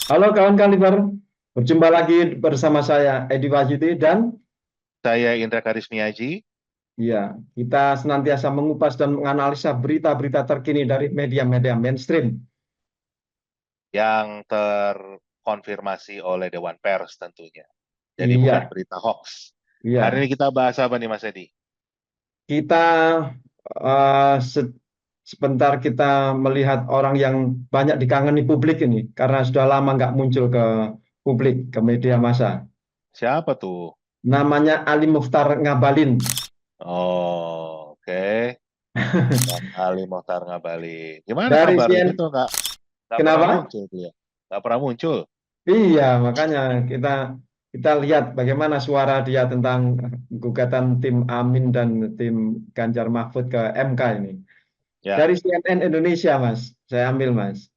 Halo kawan Kaliber, berjumpa lagi bersama saya Edi Wahyudi dan Saya Indra Karismiaji ya kita senantiasa mengupas dan menganalisa berita-berita terkini dari media-media mainstream. yang terkonfirmasi oleh Dewan Pers tentunya. Jadi bukan Iya, berita hoax. Hari iya. ini kita bahas apa nih Mas Edi? Kita sebentar kita melihat orang yang banyak dikangeni publik ini karena sudah lama nggak muncul ke publik, ke media massa. Siapa tuh? Namanya Ali Mukhtar Ngabalin. Oh, oke. Bang Ali Mohtar Ngabalin. Gimana Dari kabarnya CNN. tuh nggak pernah Kenapa? muncul dia? Nggak pernah muncul. Iya, makanya kita kita lihat bagaimana suara dia tentang gugatan tim Amin dan tim Ganjar Mahfud ke MK ini. Ya, Dari CNN Indonesia, Mas. Saya ambil, Mas.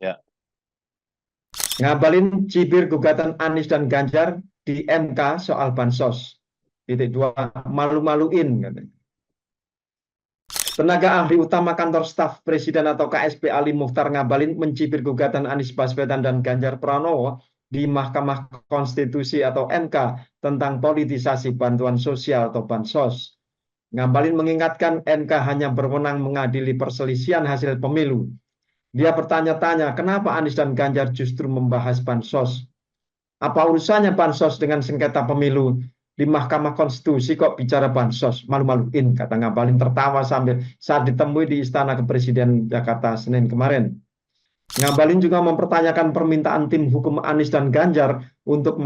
ya. Ngabalin cibir gugatan Anies dan Ganjar di MK soal bansos. Titik dua, malu-maluin katanya. Tenaga ahli utama kantor staf presiden atau KSP Ali Mukhtar Ngabalin mencibir gugatan Anies Baswedan dan Ganjar Pranowo di Mahkamah Konstitusi atau MK tentang politisasi bantuan sosial atau bansos. Ngabalin mengingatkan MK hanya berwenang mengadili perselisihan hasil pemilu. Dia bertanya-tanya kenapa Anies dan Ganjar justru membahas bansos. Apa urusannya bansos dengan sengketa pemilu di Mahkamah Konstitusi kok bicara bansos? Malu-maluin, kata Ngabalin tertawa sambil saat ditemui di Istana Kepresiden Jakarta Senin kemarin. Ngabalin juga mempertanyakan permintaan tim hukum Anies dan Ganjar untuk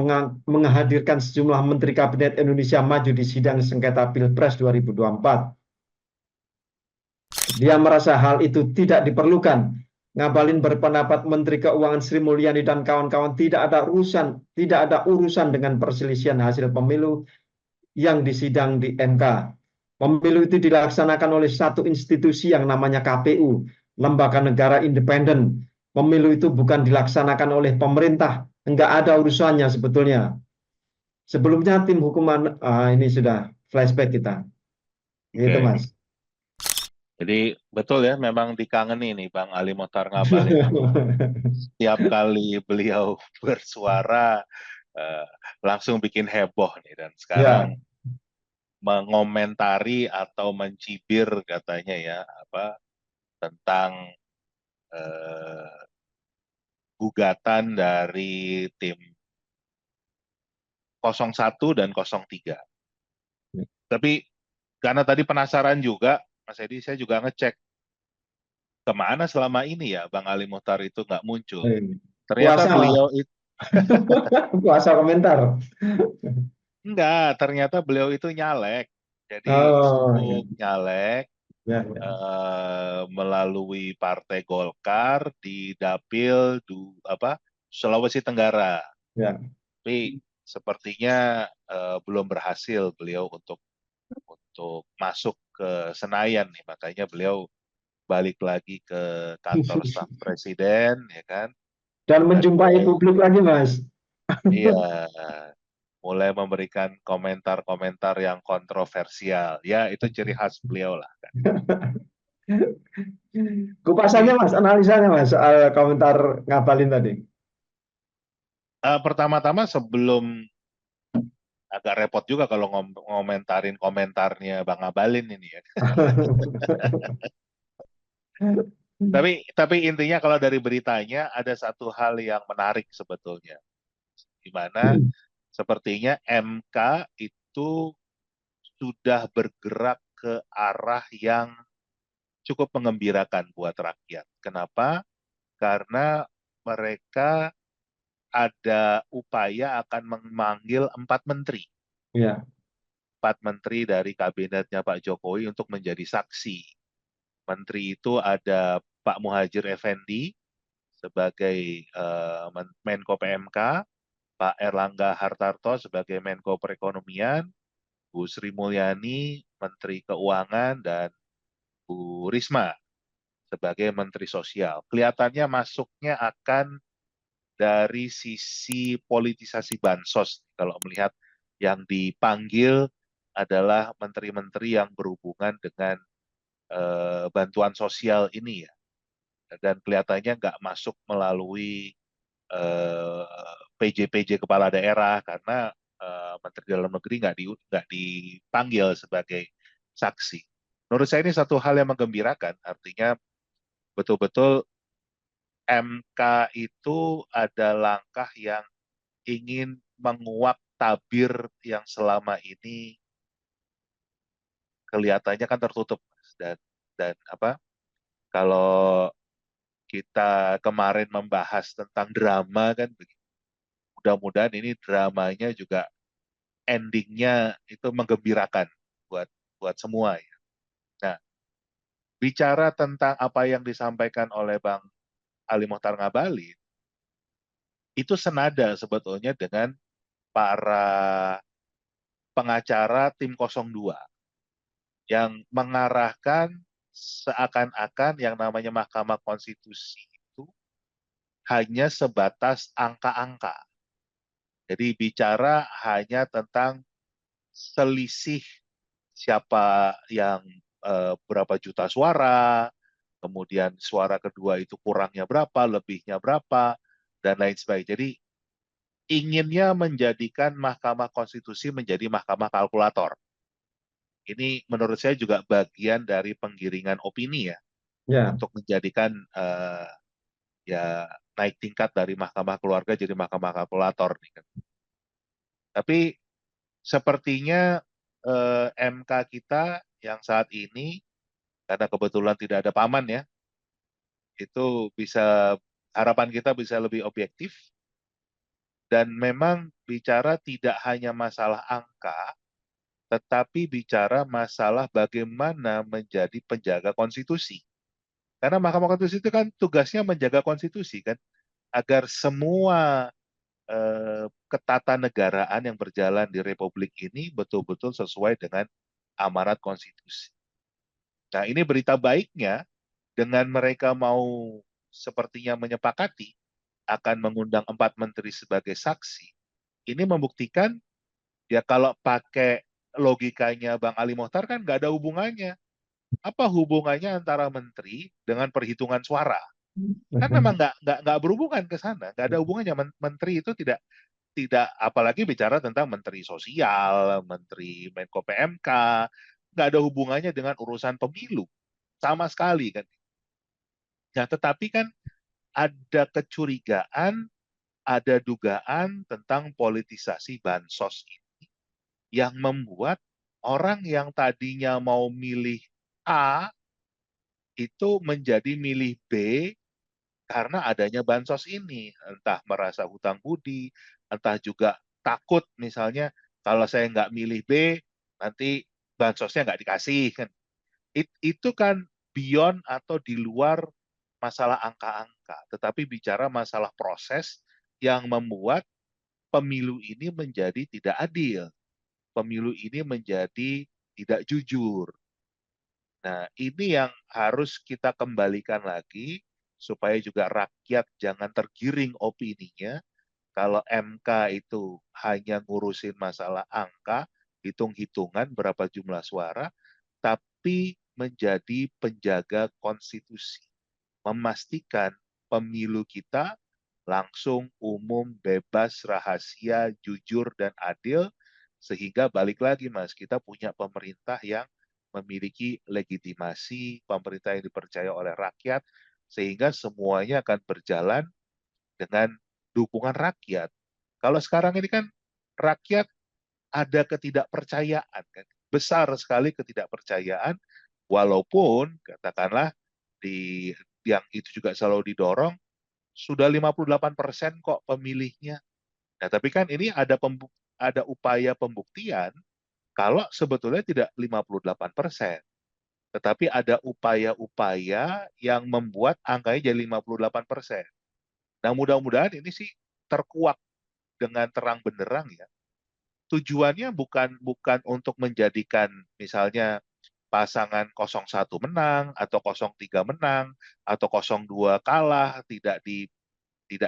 menghadirkan sejumlah Menteri Kabinet Indonesia Maju di sidang sengketa Pilpres 2024. Dia merasa hal itu tidak diperlukan. Ngabalin berpendapat Menteri Keuangan Sri Mulyani dan kawan-kawan tidak ada urusan dengan perselisihan hasil pemilu yang disidang di MK. Pemilu itu dilaksanakan oleh satu institusi yang namanya KPU, Lembaga Negara Independen. Pemilu itu bukan dilaksanakan oleh pemerintah, enggak ada urusannya sebetulnya. Sebelumnya tim hukuman ini sudah flashback kita, gitu Oke. Mas. Jadi betul ya, memang dikangeni nih Bang Ali Mohtar Ngabalin itu. Setiap kali beliau bersuara eh, langsung bikin heboh nih, dan sekarang Ya, mengomentari atau mencibir katanya ya apa tentang eh, gugatan dari tim 01 dan 03. Tapi karena tadi penasaran juga, Mas Edi, saya juga ngecek kemana selama ini ya Bang Ali Muhtar itu nggak muncul. Ternyata puasa lah. beliau itu Puasa komentar. ternyata beliau itu nyalek. Jadi Oh, ya, sibuk nyalek ya, ya. melalui Partai Golkar di Dapil apa Sulawesi Tenggara. Ya. Tapi sepertinya belum berhasil beliau untuk masuk ke Senayan nih, makanya beliau balik lagi ke kantor staf presiden, ya kan? Dan Dan menjumpai mulai, publik lagi, Mas. iya, mulai memberikan komentar-komentar yang kontroversial. Ya, itu ciri khas beliau lah, kan. Kupasannya, Jadi Mas, analisanya, Mas, soal komentar Ngabalin tadi. pertama-tama sebelum agak repot juga kalau ngomentarin komentarnya Bang Abalin ini ya. Tapi intinya kalau dari beritanya ada satu hal yang menarik sebetulnya, di mana sepertinya MK itu sudah bergerak ke arah yang cukup mengembirakan buat rakyat. Kenapa? Karena mereka ada upaya akan memanggil 4 menteri. Ya, 4 menteri dari kabinetnya Pak Jokowi untuk menjadi saksi. Menteri itu ada Pak Muhajir Effendi sebagai Menko PMK, Pak Erlangga Hartarto sebagai Menko Perekonomian, Bu Sri Mulyani Menteri Keuangan, dan Bu Risma sebagai Menteri Sosial. Kelihatannya masuknya akan dari sisi politisasi bansos. Kalau melihat yang dipanggil adalah menteri-menteri yang berhubungan dengan bantuan sosial ini ya. Dan kelihatannya nggak masuk melalui PJ-PJ kepala daerah karena Menteri Dalam Negeri nggak dipanggil sebagai saksi. Menurut saya ini satu hal yang menggembirakan, artinya betul-betul MK itu ada langkah yang ingin menguak tabir yang selama ini kelihatannya kan tertutup, Mas. Dan apa? Kalau kita kemarin membahas tentang drama kan, mudah-mudahan ini dramanya juga endingnya itu menggembirakan buat buat semua ya. Nah, bicara tentang apa yang disampaikan oleh Bang Ali Mohtar Ngabalin, itu senada sebetulnya dengan para pengacara tim 02 yang mengarahkan seakan-akan yang namanya Mahkamah Konstitusi itu hanya sebatas angka-angka. Jadi bicara hanya tentang selisih siapa yang berapa juta suara, kemudian suara kedua itu kurangnya berapa, lebihnya berapa, dan lain sebagainya. Jadi inginnya menjadikan Mahkamah Konstitusi menjadi mahkamah kalkulator. Ini menurut saya juga bagian dari penggiringan opini ya, Ya, untuk menjadikan ya naik tingkat dari mahkamah keluarga jadi mahkamah kalkulator nih kan. Tapi sepertinya MK kita yang saat ini karena kebetulan tidak ada paman ya, itu bisa harapan kita bisa lebih objektif dan memang bicara tidak hanya masalah angka, tetapi bicara masalah bagaimana menjadi penjaga konstitusi. Karena Mahkamah Konstitusi itu kan tugasnya menjaga konstitusi kan, agar semua ketatanegaraan yang berjalan di Republik ini betul-betul sesuai dengan amanat konstitusi. Nah, ini berita baiknya dengan mereka mau sepertinya menyepakati akan mengundang 4 menteri sebagai saksi. Ini membuktikan ya kalau pakai logikanya Bang Ali Mohtar kan nggak ada hubungannya. Apa hubungannya antara menteri dengan perhitungan suara? Kan memang nggak berhubungan ke sana, nggak ada hubungannya. Menteri itu tidak tidak apalagi bicara tentang menteri sosial, menteri Menko PMK, nggak ada hubungannya dengan urusan pemilu sama sekali kan. Nah, tetapi kan ada kecurigaan, ada dugaan tentang politisasi bansos ini yang membuat orang yang tadinya mau milih A itu menjadi milih B karena adanya bansos ini. Entah merasa hutang budi, entah juga takut misalnya kalau saya nggak milih B, nanti bansosnya nggak dikasih. Kan. Itu kan beyond atau di luar masalah angka-angka, tetapi bicara masalah proses yang membuat pemilu ini menjadi tidak adil. Pemilu ini menjadi tidak jujur. Nah, ini yang harus kita kembalikan lagi supaya juga rakyat jangan tergiring opininya kalau MK itu hanya ngurusin masalah angka, hitung-hitungan berapa jumlah suara, tapi menjadi penjaga konstitusi, memastikan pemilu kita langsung, umum, bebas, rahasia, jujur, dan adil, sehingga balik lagi Mas, kita punya pemerintah yang memiliki legitimasi, pemerintah yang dipercaya oleh rakyat, sehingga semuanya akan berjalan dengan dukungan rakyat. Kalau sekarang ini kan rakyat ada ketidakpercayaan, kan? Besar sekali ketidakpercayaan, walaupun katakanlah di yang itu juga selalu didorong sudah 58% kok pemilihnya. Nah, tapi kan ini ada upaya pembuktian kalau sebetulnya tidak 58%, tetapi ada upaya-upaya yang membuat angkanya jadi 58%. Nah, mudah-mudahan ini sih terkuak dengan terang benderang ya. Tujuannya bukan bukan untuk menjadikan misalnya pasangan 01 menang atau 03 menang atau 02 kalah, tidak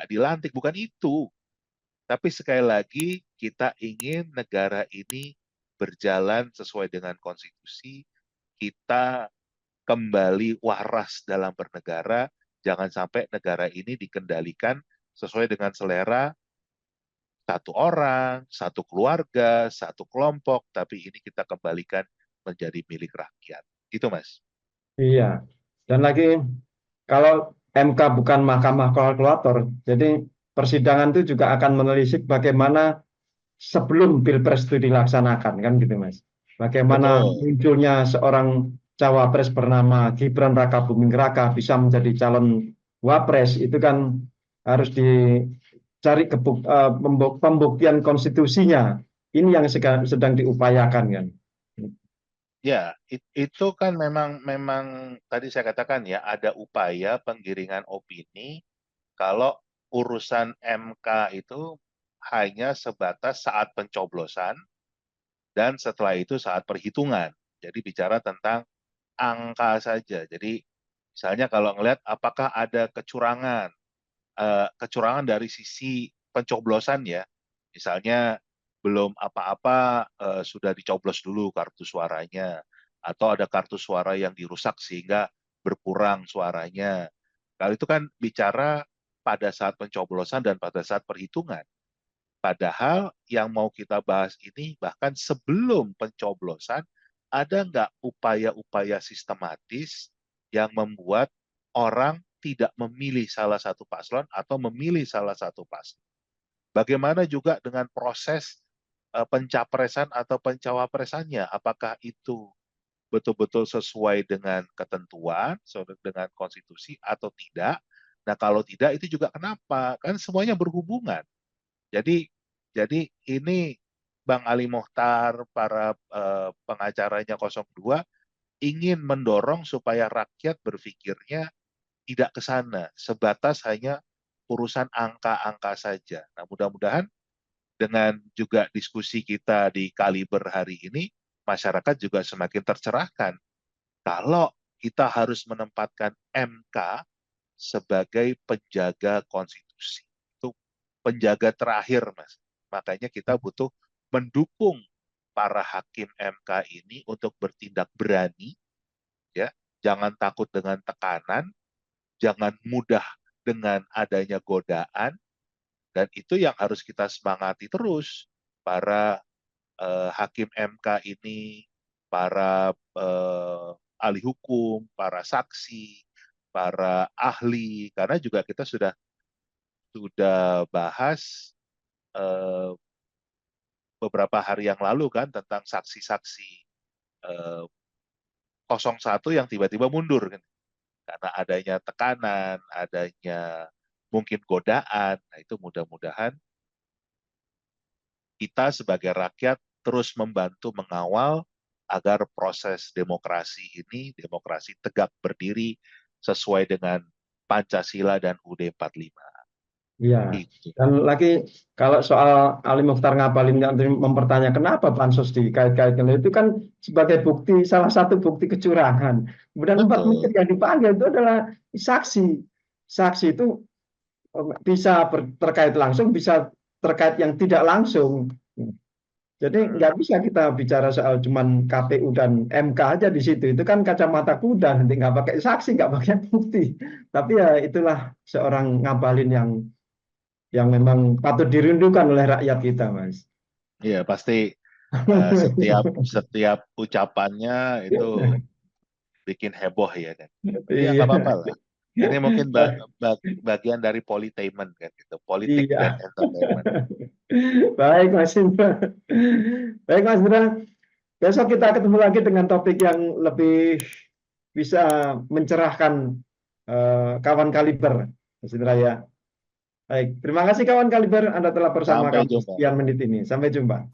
dilantik, bukan itu. Tapi sekali lagi kita ingin negara ini berjalan sesuai dengan konstitusi, kita kembali waras dalam bernegara, jangan sampai negara ini dikendalikan sesuai dengan selera satu orang, satu keluarga, satu kelompok, tapi ini kita kembalikan menjadi milik rakyat. Itu, Mas. Iya. Dan lagi kalau MK bukan mahkamah kalkulator, jadi persidangan itu juga akan menelisik bagaimana sebelum Pilpres itu dilaksanakan, kan gitu Mas. Bagaimana Betul. munculnya seorang cawapres bernama Gibran Rakabuming Raka bisa menjadi calon wapres itu kan harus dicari pembuktian konstitusinya. Ini yang sedang diupayakan kan. Ya, itu kan memang tadi saya katakan ya, ada upaya penggiringan opini kalau urusan MK itu hanya sebatas saat pencoblosan dan setelah itu saat perhitungan. Jadi bicara tentang angka saja. Jadi misalnya kalau ngelihat apakah ada kecurangan dari sisi pencoblosan ya, misalnya belum apa-apa sudah dicoblos dulu kartu suaranya, atau ada kartu suara yang dirusak sehingga berkurang suaranya. Kalau itu kan bicara pada saat pencoblosan dan pada saat perhitungan. Padahal yang mau kita bahas ini bahkan sebelum pencoblosan ada nggak upaya-upaya sistematis yang membuat orang tidak memilih salah satu paslon atau memilih salah satu paslon. Bagaimana juga dengan proses pencapresan atau pencawapresannya? Apakah itu betul-betul sesuai dengan ketentuan, sesuai dengan konstitusi atau tidak? Nah, kalau tidak itu juga kenapa? Kan semuanya berhubungan. Jadi jadi ini Bang Ali Mokhtar, para pengacaranya 02 ingin mendorong supaya rakyat berpikirnya tidak ke sana, sebatas hanya urusan angka-angka saja. Nah, mudah-mudahan dengan juga diskusi kita di Kaliber hari ini, masyarakat juga semakin tercerahkan. Kalau kita harus menempatkan MK sebagai penjaga konstitusi. Itu penjaga terakhir, Mas. Makanya kita butuh mendukung para hakim MK ini untuk bertindak berani, ya. Jangan takut dengan tekanan, jangan mudah dengan adanya godaan, dan itu yang harus kita semangati terus. Para hakim MK ini, para ahli hukum, para saksi, para ahli, karena juga kita sudah bahas eh, beberapa hari yang lalu kan tentang saksi-saksi eh, 01 yang tiba-tiba mundur kan karena adanya tekanan, adanya mungkin godaan. Nah, itu mudah-mudahan kita sebagai rakyat terus membantu mengawal agar proses demokrasi ini, demokrasi tegak berdiri sesuai dengan Pancasila dan UUD 45. Iya. Itu. Dan lagi kalau soal Ali Mokhtar Ngabalin yang tadi mempertanya kenapa pansus dikait-kaitkan itu kan sebagai bukti salah satu bukti kecurangan. Kemudian empat menteri Betul. yang dipanggil itu adalah saksi. Saksi itu bisa terkait langsung, bisa terkait yang tidak langsung. Jadi nggak bisa kita bicara soal cuman KPU dan MK aja di situ. Itu kan kacamata kuda, nanti nggak pakai saksi, nggak pakai bukti. Tapi ya itulah seorang Ngabalin yang memang patut dirindukan oleh rakyat kita, Mas. Iya, pasti setiap setiap ucapannya itu bikin heboh ya kan. Tapi ya nggak Iya, apa-apa lah. Ini mungkin bagian dari politainment kan gitu, politik dan iya. entertainment. Baik, Mas Indra. Baik, Mas Indra. Besok kita ketemu lagi dengan topik yang lebih bisa mencerahkan kawan kaliber, Mas Indra ya. Baik, terima kasih kawan kaliber Anda telah bersama Sampai kami jumpa. sekian menit ini. Sampai jumpa.